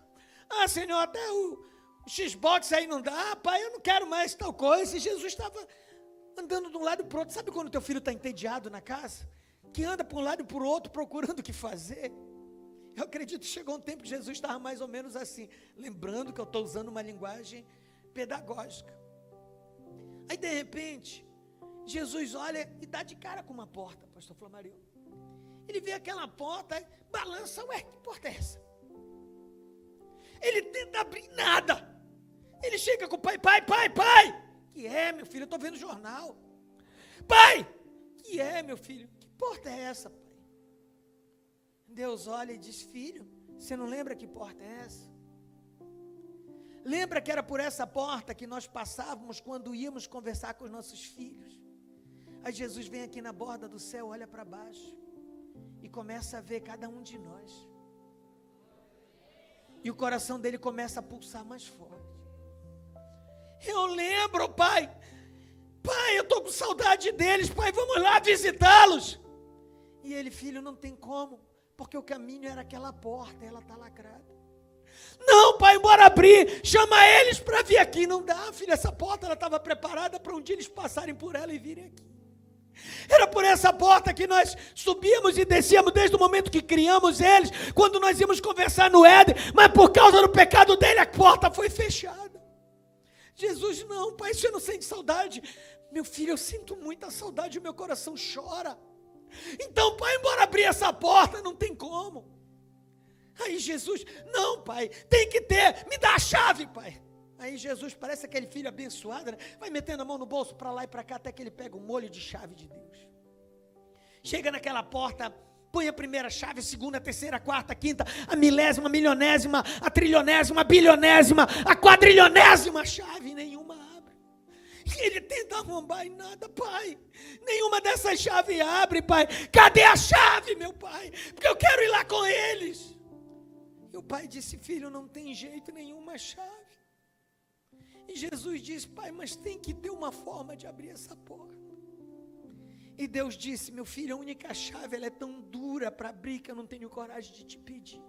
[SPEAKER 2] Senhor, até o Xbox aí não dá. Pai, eu não quero mais tal coisa. E Jesus estava andando de um lado para o outro. Sabe quando o teu filho está entediado na casa? Que anda para um lado e para o outro procurando o que fazer. Eu acredito que chegou um tempo que Jesus estava mais ou menos assim. Lembrando que eu estou usando uma linguagem pedagógica. Aí de repente, Jesus olha e dá de cara com uma porta, pastor Flamarion. Ele vê aquela porta, balança, que porta é essa? Ele tenta abrir nada. Ele chega com o pai. Que é, meu filho? Eu estou vendo o jornal. Pai! Que é, meu filho? Que porta é essa, pai? Deus olha e diz, filho, você não lembra que porta é essa? Lembra que era por essa porta que nós passávamos quando íamos conversar com os nossos filhos? Aí Jesus vem aqui na borda do céu, olha para baixo e começa a ver cada um de nós. E o coração dele começa a pulsar mais forte. Eu lembro, pai. Pai, eu estou com saudade deles, pai, vamos lá visitá-los. E ele, filho, não tem como, porque o caminho era aquela porta, ela está lacrada. Não, pai, bora abrir, chama eles para vir aqui. Não dá, filho, essa porta ela estava preparada para um dia eles passarem por ela e virem aqui. Era por essa porta que nós subíamos e descíamos desde o momento que criamos eles, quando nós íamos conversar no Éden, mas por causa do pecado dele a porta foi fechada. Jesus, não, pai, você não sente saudade? Meu filho, eu sinto muita saudade, o meu coração chora. Então, pai, bora abrir essa porta, não tem como. Aí Jesus, não, pai, tem que ter, me dá a chave, pai. Aí Jesus parece aquele filho abençoado, né? Vai metendo a mão no bolso para lá e para cá, até que ele pega o molho de chave de Deus. Chega naquela porta, põe a primeira chave, a segunda, a terceira, a quarta, a quinta, a milésima, a milionésima, a trilionésima, a bilionésima, a quadrilionésima chave, nenhuma abre. Ele tenta arrombar e nada, pai. Nenhuma dessas chaves abre, pai. Cadê a chave, meu pai? Porque eu quero ir lá com eles. E o pai disse, filho, não tem jeito nenhuma chave. E Jesus disse, pai, mas tem que ter uma forma de abrir essa porta. E Deus disse, meu filho, a única chave, ela é tão dura para abrir que eu não tenho coragem de te pedir.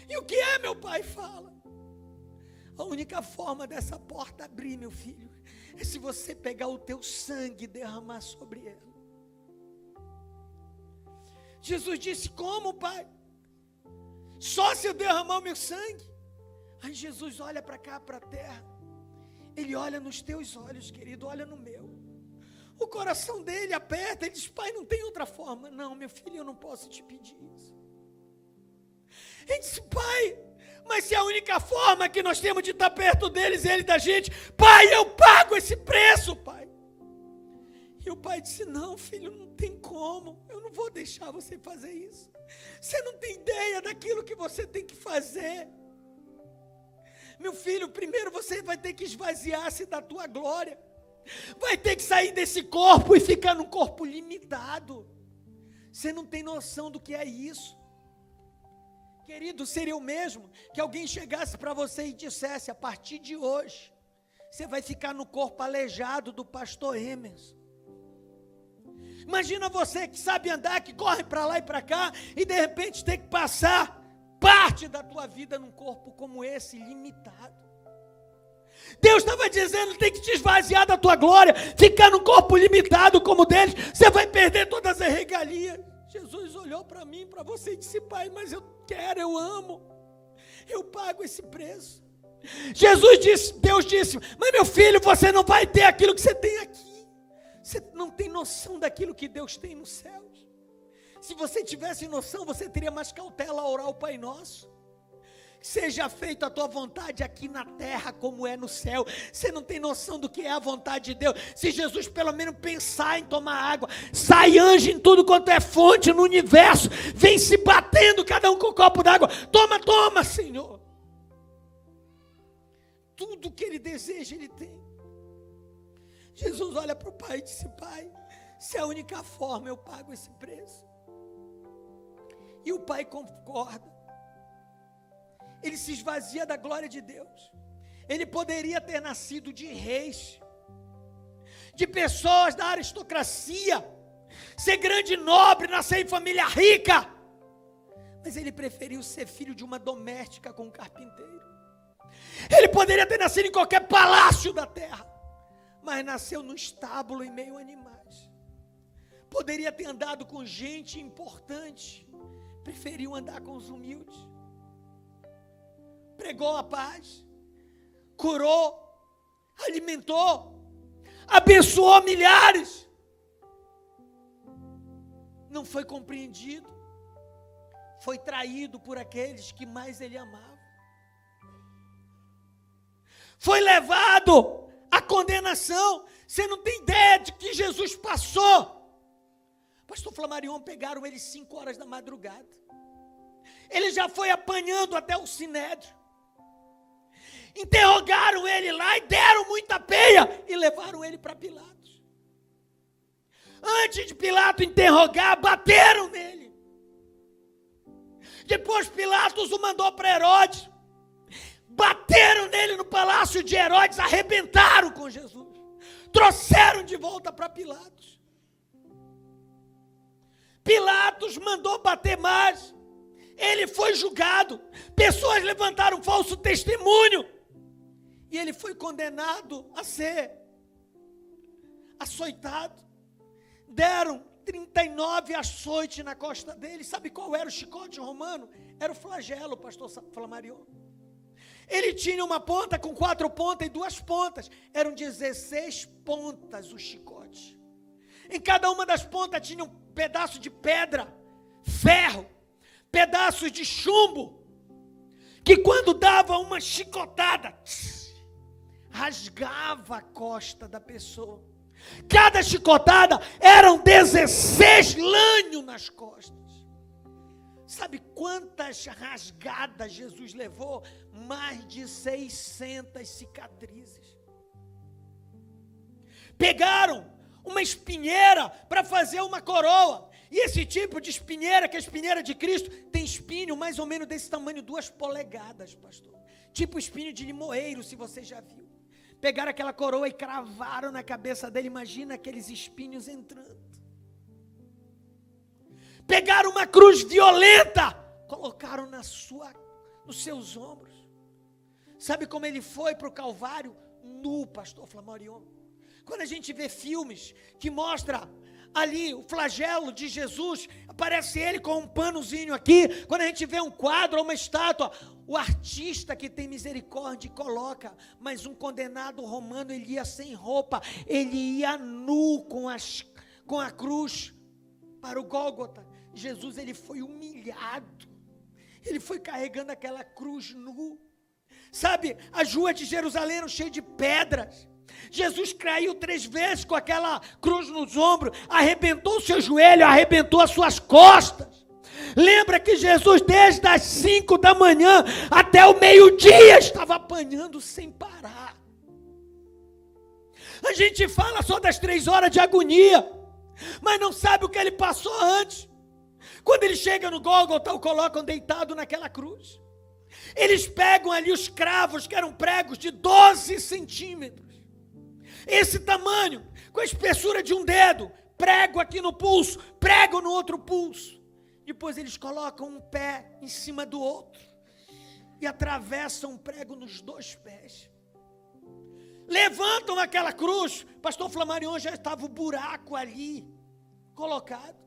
[SPEAKER 2] E o que é, meu pai? Fala. A única forma dessa porta abrir, meu filho, é se você pegar o teu sangue e derramar sobre ela. Jesus disse, como, pai? Só se eu derramar o meu sangue? Aí Jesus olha para cá, para a terra. Ele olha nos teus olhos, querido, olha no meu. O coração dele aperta, ele diz, pai, não tem outra forma. Não, meu filho, eu não posso te pedir isso. Ele disse, pai, mas se é a única forma que nós temos de estar perto deles, ele da gente, pai, eu pago esse preço, pai. E o pai disse, não, filho, não tem como, eu não vou deixar você fazer isso. Você não tem ideia daquilo que você tem que fazer. Meu filho, primeiro você vai ter que esvaziar-se da tua glória. Vai ter que sair desse corpo e ficar num corpo limitado. Você não tem noção do que é isso. Querido, seria o mesmo que alguém chegasse para você e dissesse, a partir de hoje, você vai ficar no corpo aleijado do pastor Emerson. Imagina você que sabe andar, que corre para lá e para cá, e de repente tem que passar parte da tua vida num corpo como esse, limitado. Deus estava dizendo, tem que te esvaziar da tua glória, ficar num corpo limitado como o deles, você vai perder todas as regalias. Jesus olhou para mim, para você e disse, pai, mas eu quero, eu amo, eu pago esse preço. Jesus disse, Deus disse, mas meu filho, você não vai ter aquilo que você tem aqui. Você não tem noção daquilo que Deus tem nos céus. Se você tivesse noção, você teria mais cautela a orar o Pai Nosso. Seja feita a tua vontade aqui na terra como é no céu. Você não tem noção do que é a vontade de Deus. Se Jesus pelo menos pensar em tomar água, sai anjo em tudo quanto é fonte no universo, vem se batendo cada um com um copo d'água. Toma, toma, Senhor. Tudo que Ele deseja, Ele tem. Jesus olha para o pai e disse, pai, se é a única forma, eu pago esse preço. E o pai concorda. Ele se esvazia da glória de Deus. Ele poderia ter nascido de reis, de pessoas da aristocracia, ser grande nobre, nascer em família rica, mas ele preferiu ser filho de uma doméstica com um carpinteiro. Ele poderia ter nascido em qualquer palácio da terra, mas nasceu no estábulo em meio a animais. Poderia ter andado com gente importante, preferiu andar com os humildes. Pregou a paz, curou, alimentou, abençoou milhares. Não foi compreendido, foi traído por aqueles que mais ele amava. Foi levado à condenação. Você não tem ideia de que Jesus passou. Pastor Flamarion, pegaram ele 5 horas da madrugada. Ele já foi apanhando até o Sinédrio. Interrogaram ele lá e deram muita peia e levaram ele para Pilatos. Antes de Pilatos interrogar, bateram nele. Depois Pilatos o mandou para Herodes. Bateram nele no palácio de Herodes, arrebentaram com Jesus. Trouxeram de volta para Pilatos. Pilatos mandou bater mais. Ele foi julgado. Pessoas levantaram falso testemunho. E ele foi condenado a ser açoitado. Deram 39 açoites na costa dele. Sabe qual era o chicote romano? Era o flagelo, pastor Flamarion. Ele tinha uma ponta com 4 pontas e 2 pontas. Eram 16 pontas o chicote. Em cada uma das pontas tinha um pedaço de pedra, ferro, pedaços de chumbo, que quando dava uma chicotada, rasgava a costa da pessoa. Cada chicotada eram 16 lânhos nas costas. Sabe quantas rasgadas Jesus levou? Mais de 600 cicatrizes. Pegaram uma espinheira para fazer uma coroa. E esse tipo de espinheira, que é a espinheira de Cristo, tem espinho mais ou menos desse tamanho, 2 polegadas, pastor. Tipo espinho de limoeiro, se você já viu. Pegaram aquela coroa e cravaram na cabeça dele. Imagina aqueles espinhos entrando. Pegaram uma cruz violenta, colocaram nos seus ombros. Sabe como ele foi para o Calvário? Nu, pastor Flamarion. Quando a gente vê filmes que mostra ali o flagelo de Jesus, aparece ele com um panozinho aqui. Quando a gente vê um quadro ou uma estátua, o artista que tem misericórdia coloca, mas um condenado romano, ele ia sem roupa, ele ia nu com a cruz para o Gólgota. Jesus, ele foi humilhado, ele foi carregando aquela cruz nu. Sabe, as ruas de Jerusalém eram cheias de pedras. Jesus caiu 3 vezes com aquela cruz nos ombros, arrebentou o seu joelho, arrebentou as suas costas. Lembra que Jesus, desde as 5 da manhã até o meio-dia, estava apanhando sem parar. A gente fala só das 3 horas de agonia, mas não sabe o que ele passou antes. Quando ele chega no Gólgota, o colocam deitado naquela cruz. Eles pegam ali os cravos, que eram pregos de 12 centímetros. Esse tamanho, com a espessura de um dedo, prego aqui no pulso, prego no outro pulso. Depois eles colocam um pé em cima do outro e atravessam um prego nos 2 pés. Levantam aquela cruz, pastor Flamarion, já estava o buraco ali colocado.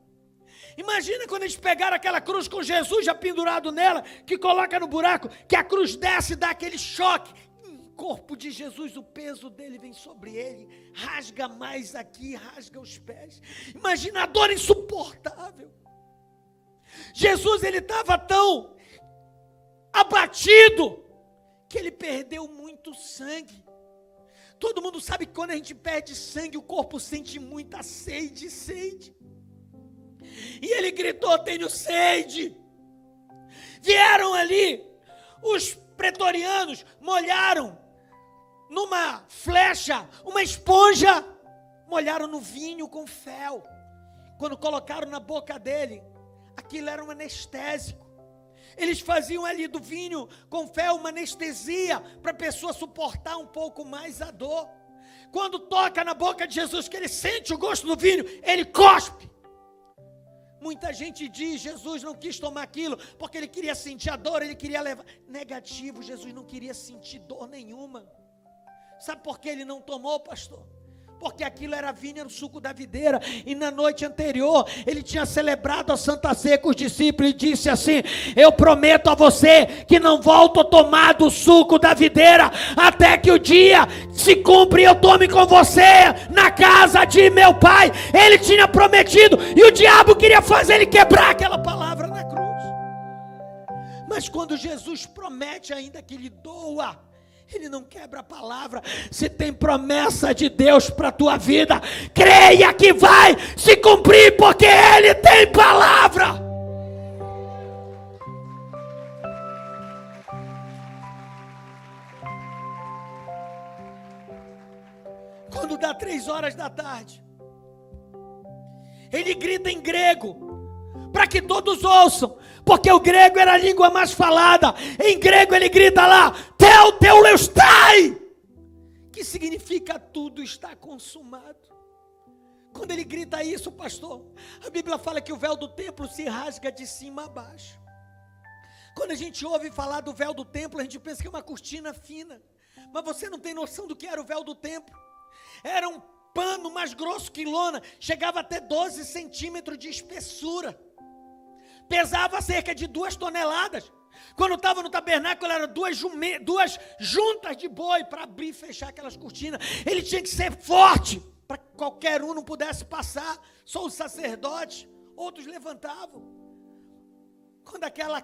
[SPEAKER 2] Imagina quando eles pegaram aquela cruz com Jesus já pendurado nela, que coloca no buraco, que a cruz desce e dá aquele choque. O corpo de Jesus, o peso dele vem sobre ele, rasga mais aqui, rasga os pés. Imagina a dor insuportável. Jesus, ele estava tão abatido que ele perdeu muito sangue. Todo mundo sabe que quando a gente perde sangue, o corpo sente muita sede. E ele gritou: tenho sede. Vieram ali os pretorianos, molharam numa flecha, uma esponja, molharam no vinho com fel. Quando colocaram na boca dele, aquilo era um anestésico. Eles faziam ali do vinho com fel uma anestesia, para a pessoa suportar um pouco mais a dor. Quando toca na boca de Jesus, que ele sente o gosto do vinho, ele cospe. Muita gente diz: Jesus não quis tomar aquilo porque ele queria sentir a dor, ele queria levar. Negativo, Jesus não queria sentir dor nenhuma. Sabe por que ele não tomou, pastor? Porque aquilo era vinho, era o suco da videira. E na noite anterior, ele tinha celebrado a Santa Ceia com os discípulos e disse assim: eu prometo a você que não volto a tomar do suco da videira até que o dia se cumpra e eu tome com você na casa de meu pai. Ele tinha prometido e o diabo queria fazer ele quebrar aquela palavra na cruz. Mas quando Jesus promete, ainda que lhe doa, ele não quebra a palavra. Se tem promessa de Deus para a tua vida, creia que vai se cumprir, porque Ele tem palavra. Quando dá 3 horas da tarde, ele grita em grego, para que todos ouçam, porque o grego era a língua mais falada. Em grego ele grita lá: Tetelestai, que significa tudo está consumado. Quando ele grita isso, pastor, a Bíblia fala que o véu do templo se rasga de cima a baixo. Quando a gente ouve falar do véu do templo, a gente pensa que é uma cortina fina, mas você não tem noção do que era o véu do templo. Era um pano mais grosso que lona, chegava até 12 centímetros de espessura, pesava cerca de 2 toneladas. Quando estava no tabernáculo, eram 2 juntas de boi para abrir e fechar aquelas cortinas. Ele tinha que ser forte, para que qualquer um não pudesse passar, só os sacerdotes, outros levantavam. Quando aquela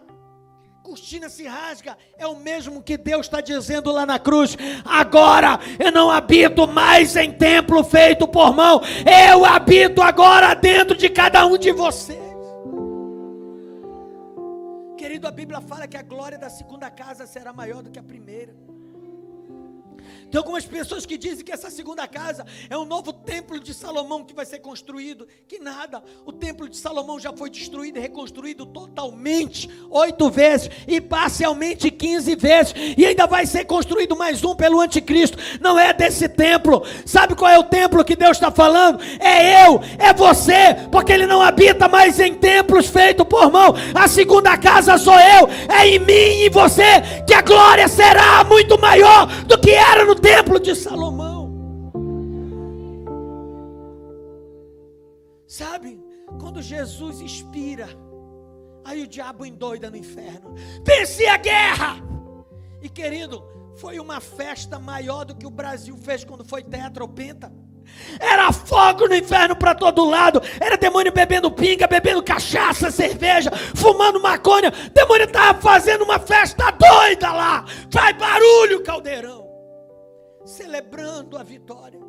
[SPEAKER 2] cortina se rasga, é o mesmo que Deus está dizendo lá na cruz: agora eu não habito mais em templo feito por mão, eu habito agora dentro de cada um de vocês. Querido, a Bíblia fala que a glória da segunda casa será maior do que a primeira. Tem algumas pessoas que dizem que essa segunda casa é um novo templo de Salomão que vai ser construído. Que nada, o templo de Salomão já foi destruído e reconstruído totalmente 8 vezes e parcialmente 15 vezes, e ainda vai ser construído mais um pelo anticristo. Não é desse templo. Sabe qual é o templo que Deus está falando? É eu, é você, porque Ele não habita mais em templos feitos por mão. A segunda casa sou eu, é em mim e em você que a glória será muito maior do que era no templo de Salomão. Sabe, quando Jesus expira, aí o diabo endoida no inferno. Venci a guerra! E querido, foi uma festa maior do que o Brasil fez quando foi tetra ou penta. Era fogo no inferno para todo lado. Era demônio bebendo pinga, bebendo cachaça, cerveja, fumando maconha. Demônio estava fazendo uma festa doida lá. Faz barulho, caldeirão, celebrando a vitória,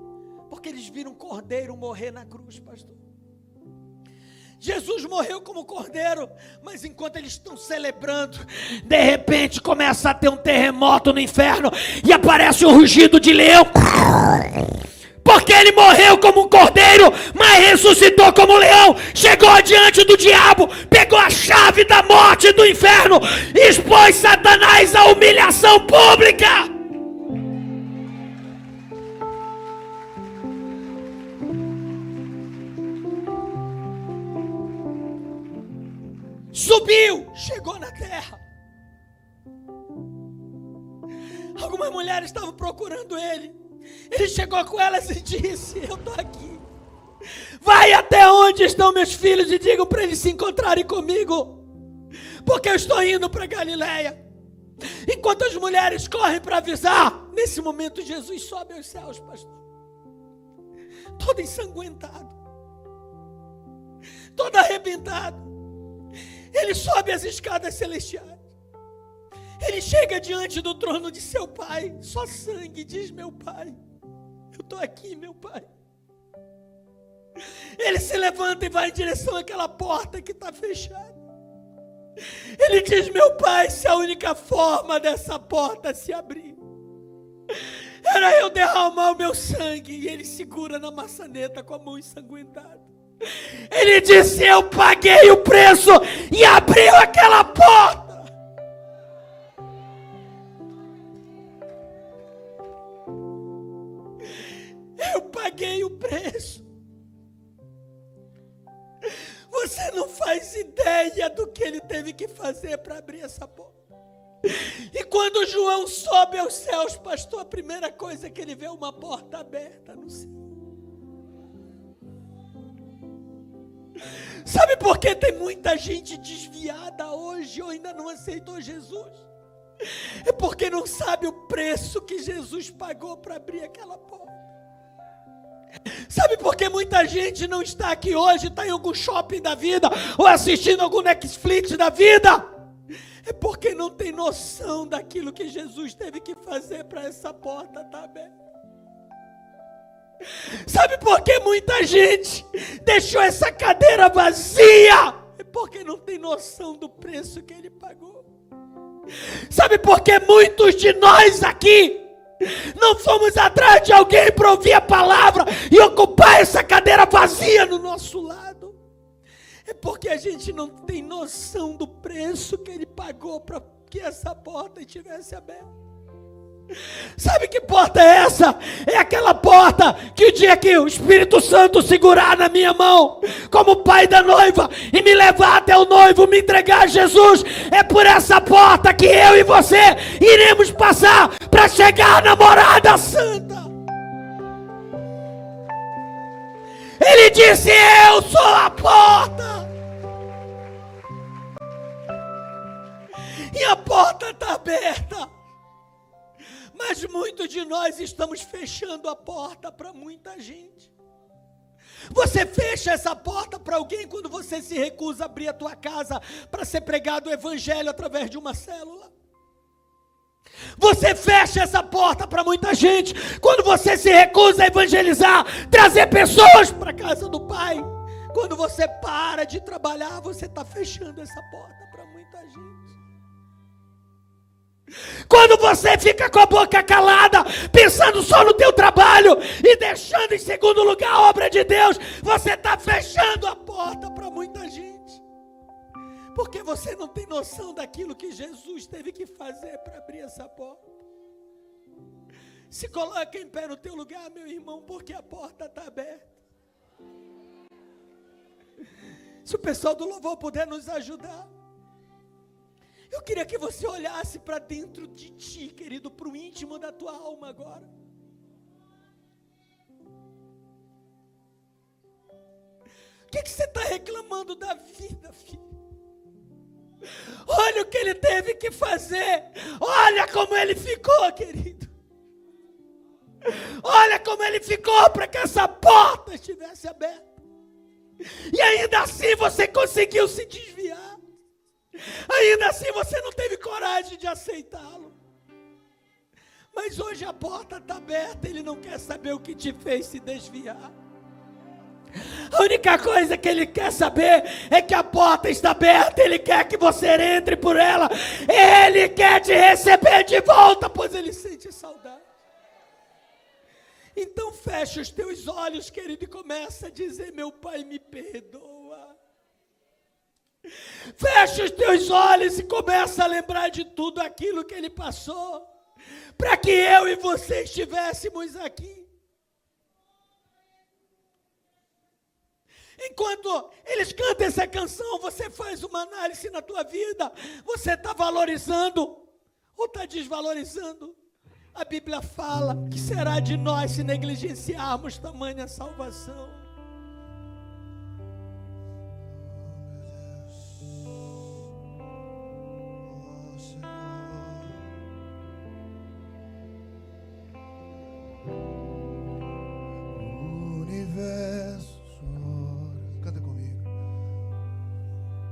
[SPEAKER 2] porque eles viram um cordeiro morrer na cruz, pastor. Jesus morreu como cordeiro, mas enquanto eles estão celebrando, de repente começa a ter um terremoto no inferno e aparece o rugido de leão. Porque ele morreu como um cordeiro, mas ressuscitou como um leão. Chegou diante do diabo, pegou a chave da morte e do inferno, expôs Satanás à humilhação pública. Subiu, chegou na terra. Algumas mulheres estavam procurando ele. Ele chegou com elas e disse: eu estou aqui. Vai até onde estão meus filhos e digam para eles se encontrarem comigo, porque eu estou indo para Galileia. Enquanto as mulheres correm para avisar, nesse momento Jesus sobe aos céus, pastor, todo ensanguentado, todo arrebentado. Ele sobe as escadas celestiais. Ele chega diante do trono de seu pai, só sangue, diz: meu pai, eu estou aqui, meu pai. Ele se levanta e vai em direção àquela porta que está fechada. Ele diz: meu pai, se a única forma dessa porta se abrir era eu derramar o meu sangue. E ele segura na maçaneta com a mão ensanguentada. Ele disse: eu paguei o preço e abriu aquela porta. Eu paguei o preço. Você não faz ideia do que ele teve que fazer para abrir essa porta. E quando João sobe aos céus, pastor, a primeira coisa que ele vê é uma porta aberta no céu. Sabe por que tem muita gente desviada hoje ou ainda não aceitou Jesus? É porque não sabe o preço que Jesus pagou para abrir aquela porta. Sabe por que muita gente não está aqui hoje, está em algum shopping da vida ou assistindo algum Netflix da vida? É porque não tem noção daquilo que Jesus teve que fazer para essa porta estar aberta. Sabe por que muita gente deixou essa cadeira vazia? É porque não tem noção do preço que ele pagou. Sabe por que muitos de nós aqui não fomos atrás de alguém para ouvir a palavra e ocupar essa cadeira vazia no nosso lado? É porque a gente não tem noção do preço que ele pagou para que essa porta estivesse aberta. Sabe que porta é essa? É aquela porta que o dia que o Espírito Santo segurar na minha mão como pai da noiva e me levar até o noivo, me entregar a Jesus, é por essa porta que eu e você iremos passar para chegar na morada santa. Ele disse: eu sou a porta. E a porta está aberta. Mas muitos de nós estamos fechando a porta para muita gente. Você fecha essa porta para alguém quando você se recusa a abrir a tua casa para ser pregado o evangelho através de uma célula. Você fecha essa porta para muita gente quando você se recusa a evangelizar, trazer pessoas para a casa do Pai. Quando você para de trabalhar, você está fechando essa porta para muita gente. Quando você fica com a boca calada, pensando só no teu trabalho e deixando em segundo lugar a obra de Deus, você está fechando a porta para muita gente. Porque você não tem noção daquilo que Jesus teve que fazer para abrir essa porta. Se coloca em pé no teu lugar, meu irmão, porque a porta está aberta. Se o pessoal do louvor puder nos ajudar. Eu queria que você olhasse para dentro de ti, querido, para o íntimo da tua alma agora. O que você está reclamando da vida, filho? Olha o que ele teve que fazer. Olha como ele ficou, querido. Olha como ele ficou para que essa porta estivesse aberta. E ainda assim você conseguiu se desviar. Ainda assim você não teve coragem de aceitá-lo. Mas hoje a porta está aberta. Ele não quer saber o que te fez se desviar. A única coisa que ele quer saber é que a porta está aberta. Ele quer que você entre por ela. Ele quer te receber de volta, pois ele sente saudade. Então fecha os teus olhos, querido, e começa a dizer: meu Pai, me perdoa. Fecha os teus olhos e começa a lembrar de tudo aquilo que ele passou, para que eu e você estivéssemos aqui. Enquanto eles cantam essa canção, você faz uma análise na tua vida. Você está valorizando ou está desvalorizando? A Bíblia fala que será de nós se negligenciarmos tamanha salvação.